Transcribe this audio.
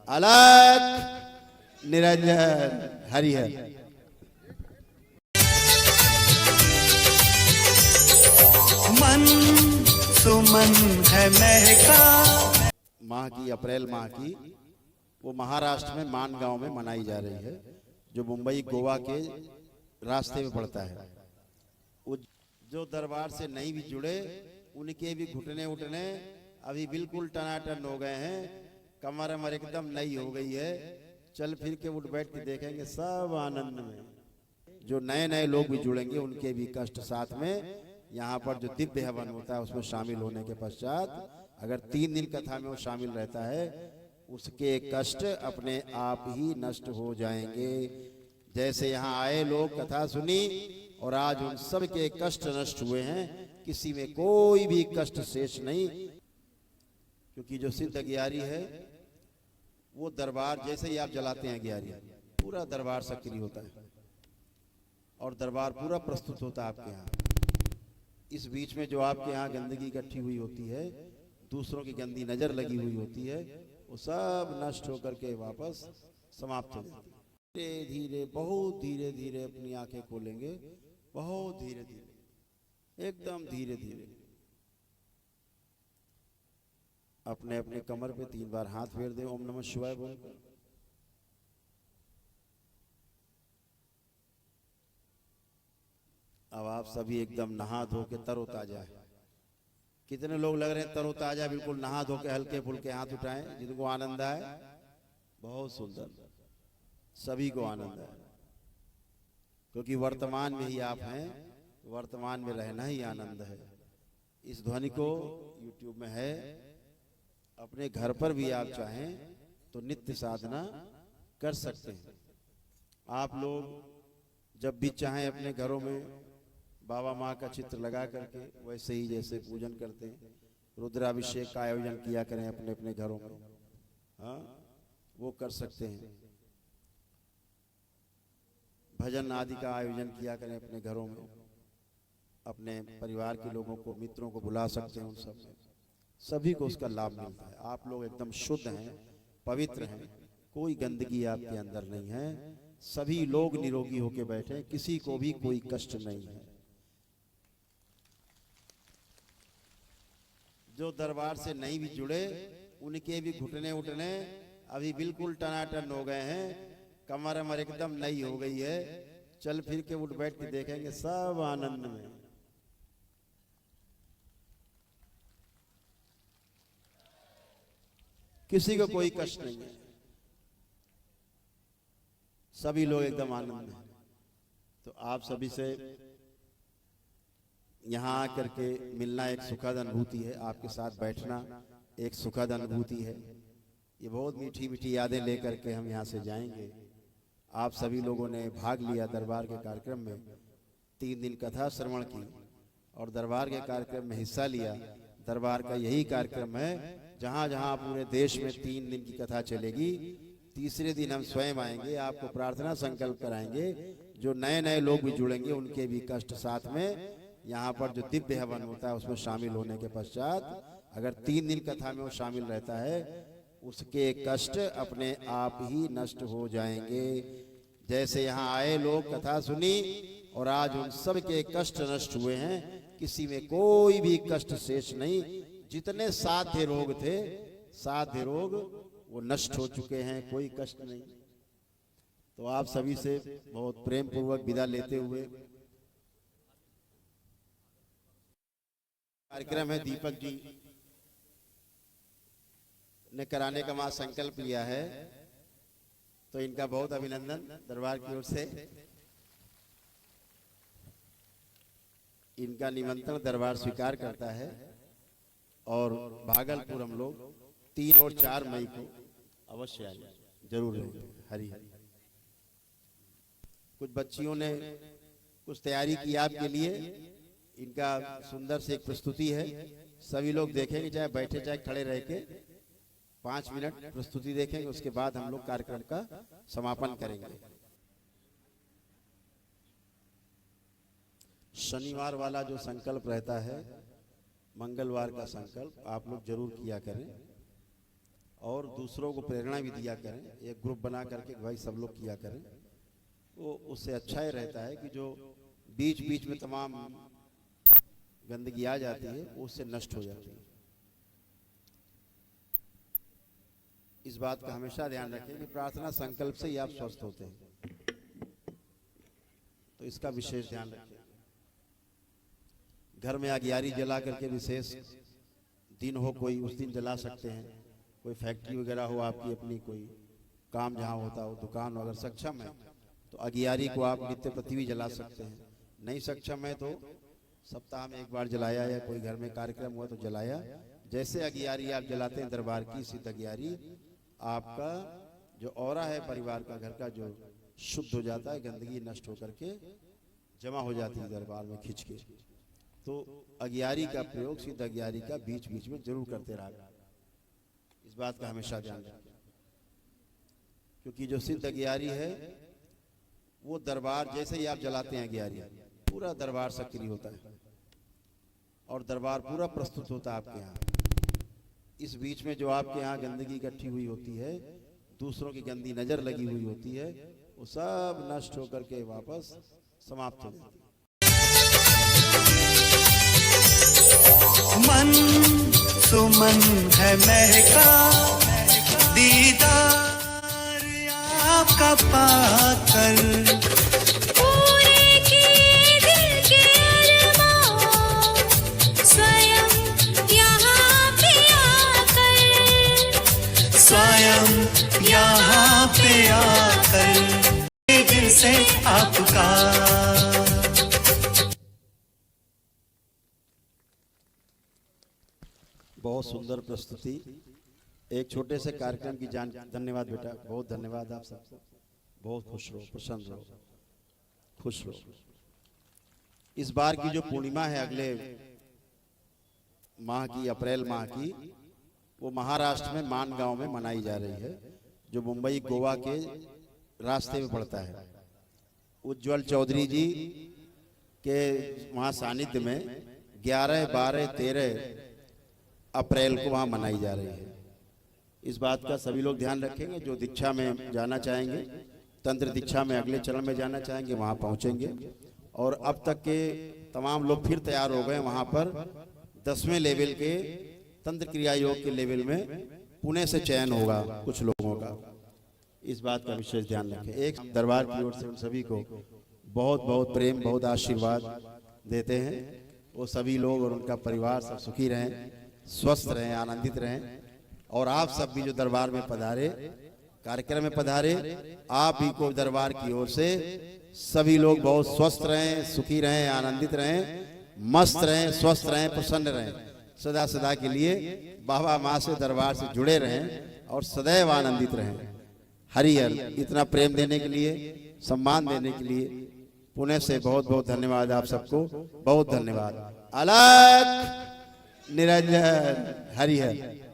अलख निरंजन हरिहर। मन सुमन है महका। माह की अप्रैल माह की वो महाराष्ट्र में मान गांव में मनाई जा रही है, जो मुंबई गोवा के रास्ते में पड़ता है। वो जो दरबार से नहीं भी जुड़े उनके भी घुटने उठने अभी बिल्कुल टनाटन हो गए हैं, कमर अमर एकदम नई हो गई है। चल फिर के उठ बैठ के देखेंगे सब आनंद में। जो नए नए लोग भी जुड़ेंगे उनके भी कष्ट साथ में। यहाँ पर जो दिव्य हवन होता है उसमें शामिल होने के पश्चात अगर 3 दिन कथा में वो शामिल रहता है, उसके कष्ट अपने आप ही नष्ट हो जाएंगे। जैसे यहाँ आए लोग कथा सुनी और आज उन सब के कष्ट नष्ट हुए हैं, किसी में कोई भी कष्ट शेष नहीं। क्योंकि जो सिद्ध अगियारी है वो दरबार जैसे ही आप जलाते हैं अगियारी, पूरा दरबार सक्रिय होता है और दरबार पूरा प्रस्तुत होता है आपके यहाँ। इस बीच में जो आपके यहाँ गंदगी इकट्ठी हुई होती है, दूसरों की गंदी नजर लगी हुई होती है, वो सब नष्ट होकर के वापस समाप्त हो जाती है। धीरे धीरे बहुत धीरे धीरे अपनी आंखें खोलेंगे, बहुत धीरे धीरे, एकदम धीरे धीरे। अपने अपने कमर पे 3 बार हाथ फेर दें ओम नमः शिवाय बोलकर। अब आप सभी एकदम नहा धो के तरोताजा है। कितने लोग लग रहे हैं तरोताजा, बिल्कुल नहा धो के हल्के फुल्के हाथ उठाएं जिनको आनंद आए। बहुत सुंदर, सभी को आनंद आए, क्योंकि वर्तमान में ही आप हैं, वर्तमान में रहना ही आनंद है। इस ध्वनि को YouTube में है, अपने घर पर भी आप चाहें तो नित्य साधना कर सकते हैं। आप लोग जब भी चाहें अपने घरों में बाबा माँ का चित्र लगा करके वैसे ही जैसे पूजन करते हैं, रुद्राभिषेक का आयोजन किया करें अपने अपने घरों में। हाँ, वो कर सकते हैं। भजन आदि का आयोजन किया करें अपने घरों में, अपने परिवार के लोगों को, मित्रों को बुला सकते हैं। उन सब में सभी को उसका लाभ मिलता है। आप लोग एकदम शुद्ध हैं, पवित्र हैं, कोई गंदगी आपके अंदर नहीं है। सभी लोग निरोगी होके बैठे, किसी को भी कोई कष्ट नहीं है। जो दरबार से नहीं भी जुड़े उनके भी घुटने उठने अभी बिल्कुल टनाटन हो गए हैं, कमर अमर एकदम नई हो गई है। चल फिर के उठ बैठ के देखेंगे सब आनंद में। किसी को कोई कष्ट नहीं है, सभी लोग एकदम आनंद में। तो आप सभी से यहाँ आकर के मिलना एक सुखद अनुभूति है, आपके साथ बैठना एक सुखद अनुभूति है। ये बहुत मीठी मीठी यादें लेकर के हम यहाँ से जाएंगे। आप सभी लोगों ने भाग लिया दरबार के कार्यक्रम में, 3 दिन कथा श्रवण की और दरबार के कार्यक्रम में हिस्सा लिया। दरबार का यही कार्यक्रम है जहाँ जहाँ पूरे देश में 3 दिन की कथा चलेगी। तीसरे दिन हम स्वयं आएंगे, आपको प्रार्थना संकल्प कराएंगे। जो नए नए लोग भी जुड़ेंगे उनके भी कष्ट साथ में। यहाँ पर जो दिव्य हवन होता है उसमें शामिल होने के पश्चात अगर 3 दिन कथा में वो शामिल रहता है, उसके कष्ट अपने आप ही नष्ट हो जाएंगे। जैसे यहाँ आए लोग कथा सुनी और आज उन सब के कष्ट नष्ट हुए हैं, किसी में कोई भी कष्ट शेष नहीं। जितने साध्य रोग थे, साध्य रोग वो नष्ट हो चुके हैं, कोई कष्ट नहीं। तो आप सभी से बहुत प्रेम पूर्वक विदा लेते हुए, कार्यक्रम है दीपक जी ने कराने का वहां संकल्प लिया है, तो इनका बहुत अभिनंदन दरबार की ओर से। इनका निमंत्रण दरबार स्वीकार करता है और भागलपुर हम लोग 3 और 4 मई को अवश्य आइए, जरूर रहेंगे। हरि हरि। कुछ बच्चियों ने कुछ तैयारी की आपके लिए, इनका सुंदर से एक प्रस्तुति है। सभी लोग देखेंगे, चाहे बैठे चाहे खड़े रह के 5 मिनट प्रस्तुति देखेंगे, उसके बाद हम लोग कार्यक्रम का समापन करेंगे। शनिवार वाला जो संकल्प रहता है, मंगलवार का संकल्प आप लोग जरूर किया करें। और दूसरों को प्रेरणा भी दिया करें, एक ग्रुप बना करके भाई सब लोग किया करें। वो उससे अच्छा ही रहता है कि जो बीच बीच में तमाम गंदगी आ जाती है वो उससे नष्ट हो जाती है। इस बात का हमेशा ध्यान रखें कि प्रार्थना संकल्प से ही आप स्वस्थ होते हैं, तो इसका विशेष ध्यान रखें। घर में अगियारी जला करके विशेष दिन हो कोई, उस दिन जला सकते हैं। कोई फैक्ट्री वगैरह हो आपकी अपनी, कोई काम जहाँ होता हो, दुकान हो, अगर सक्षम है तो अगियारी को आप नित्य प्रति भी जला सकते हैं। नहीं सक्षम है तो सप्ताह में एक बार जलाया, या कोई घर में कार्यक्रम हुआ तो जलाया। जैसे अगियारी आप जलाते हैं दरबार की, सिद्ध अगियारी, आपका जो औरा है परिवार का, घर का, जो शुद्ध हो जाता है, गंदगी नष्ट होकर के जमा हो जाती है दरबार में खिंच के। तो अगियारी का प्रयोग, सिद्ध अगियारी का बीच बीच में जरूर करते रहा। इस बात का हमेशा ध्यान रखें, क्योंकि जो सिद्ध अगियारी है वो दरबार जैसे ही आप जलाते हैं अगियारी, पूरा दरबार सक्रिय होता है और दरबार पूरा प्रस्तुत होता है आपके यहाँ। इस बीच में जो आपके यहाँ गंदगी इकट्ठी हुई होती है, दूसरों की गंदी नजर लगी हुई होती है, वो सब नष्ट होकर के वापस समाप्त हो जाती है। मन सुमन है महका, दीदार आपका पाकर पूरे किए दिल के अरमान स्वयं यहाँ पे आकर, स्वयं यहाँ पे आकर दिल से आपका। बहुत सुंदर प्रस्तुति, एक छोटे से कार्यक्रम की जान। धन्यवाद बेटा, बहुत धन्यवाद आप सबको। बहुत खुश रहो, प्रसन्न रहो, खुश रहो। इस बार की जो पूर्णिमा है अगले माह की, अप्रैल माह की, वो महाराष्ट्र में मान गांव में मनाई जा रही है, जो मुंबई गोवा के रास्ते में पड़ता है। उज्जवल चौधरी जी के वहाँ सानिध्य में 11, 12, 13 अप्रैल को वहाँ मनाई जा रही है। इस बात का सभी लोग ध्यान रखेंगे। जो दीक्षा में जाना चाहेंगे, तंत्र दीक्षा में अगले चरण में जाना चाहेंगे, वहाँ पहुँचेंगे। और अब तक के तमाम लोग फिर तैयार हो गए। वहाँ पर 10वें लेवल के तंत्र क्रिया योग के लेवल में पुणे से चयन होगा कुछ लोगों का। इस बात का विशेष ध्यान रखें। एक दरबार की ओर से उन सभी को बहुत बहुत प्रेम, बहुत आशीर्वाद देते हैं। वो सभी लोग और उनका परिवार सब सुखी रहें, स्वस्थ रहें, आनंदित रहें। और आप सब भी जो दरबार में पधारे, कार्यक्रम में पधारे, आप भी को दरबार की ओर से सभी लोग बहुत स्वस्थ रहें, सुखी रहें, आनंदित रहें, मस्त रहें, स्वस्थ रहें, प्रसन्न रहें, सदा सदा के लिए बाबा माँ से, दरबार से जुड़े रहें और सदैव आनंदित रहें। हरिहर। इतना प्रेम देने के लिए, सम्मान देने के लिए पुणे से बहुत बहुत धन्यवाद आप सबको, बहुत धन्यवाद। अलग निरंजन। हरिहर।